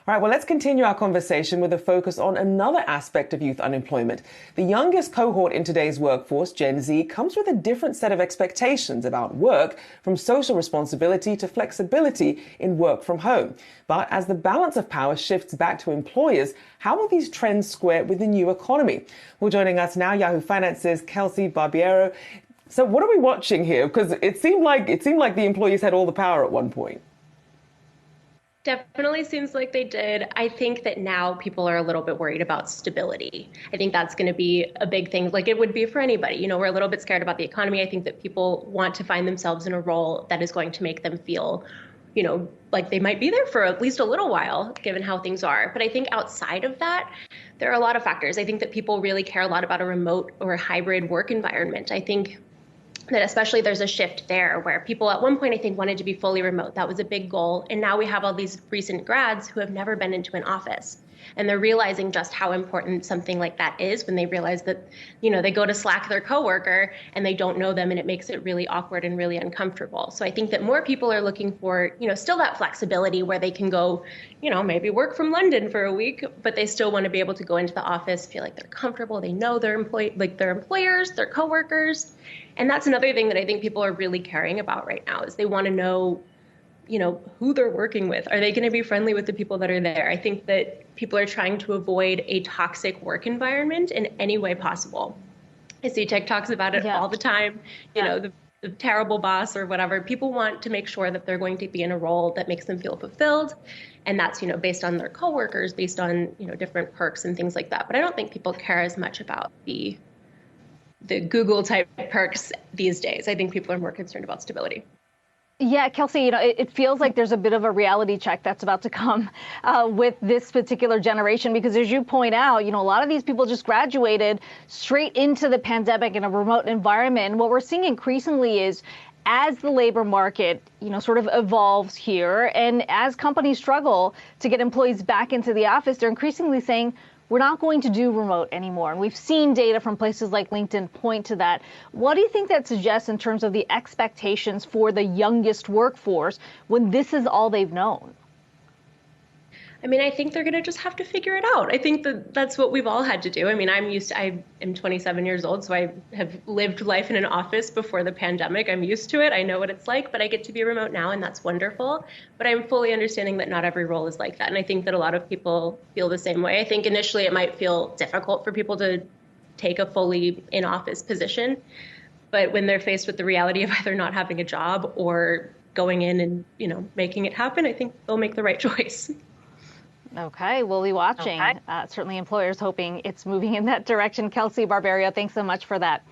All right, well, let's continue our conversation with a focus on another aspect of youth unemployment. The youngest cohort in today's workforce, Gen Z, comes with a different set of expectations about work, from social responsibility to flexibility in work from home. But as the balance of power shifts back to employers, how will these trends square with the new economy? Well, joining us now, Yahoo Finance's Kelsey, Barberio. So what are we watching here? Because it seemed like the employees had all the power at one point. Definitely seems like they did. I think that now people are a little bit worried about stability. I think that's going to be a big thing, like it would be for anybody. You know, we're a little bit scared about the economy. I think that people want to find themselves in a role that is going to make them feel, like they might be there for at least a little while, given how things are. But I think outside of that, there are a lot of factors. I think that people really care a lot about a remote or a hybrid work environment. I think that especially there's a shift there where people at one point, I think, wanted to be fully remote. That was a big goal. And now we have all these recent grads who have never been into an office. And they're realizing just how important something like that is when they realize that, they go to Slack their coworker and they don't know them, and it makes it really awkward and really uncomfortable. So I think that more people are looking for, still that flexibility where they can go, maybe work from London for a week, but they still want to be able to go into the office, feel like they're comfortable. They know their employers, their coworkers. And that's another thing that I think people are really caring about right now is they want to know, who they're working with. Are they going to be friendly with the people that are there? I think that people are trying to avoid a toxic work environment in any way possible. I see TikToks about it all the time, the terrible boss or whatever. People want to make sure that they're going to be in a role that makes them feel fulfilled. And that's, based on their coworkers, based on, different perks and things like that. But I don't think people care as much about the Google type perks these days. I think people are more concerned about stability. Yeah, Kelsey, it feels like there's a bit of a reality check that's about to come with this particular generation, because as you point out, a lot of these people just graduated straight into the pandemic in a remote environment. And what we're seeing increasingly is as the labor market, sort of evolves here, and as companies struggle to get employees back into the office, they're increasingly saying, we're not going to do remote anymore. And we've seen data from places like LinkedIn point to that. What do you think that suggests in terms of the expectations for the youngest workforce when this is all they've known? I mean, I think they're going to just have to figure it out. I think that that's what we've all had to do. I mean, I am 27 years old, so I have lived life in an office before the pandemic. I'm used to it. I know what it's like, but I get to be remote now, and that's wonderful. But I'm fully understanding that not every role is like that. And I think that a lot of people feel the same way. I think initially it might feel difficult for people to take a fully in-office position. But when they're faced with the reality of either not having a job or going in and, making it happen, I think they'll make the right choice. Okay, we'll be watching. Certainly employers hoping it's moving in that direction. Kelsey, Barberio, thanks so much for that.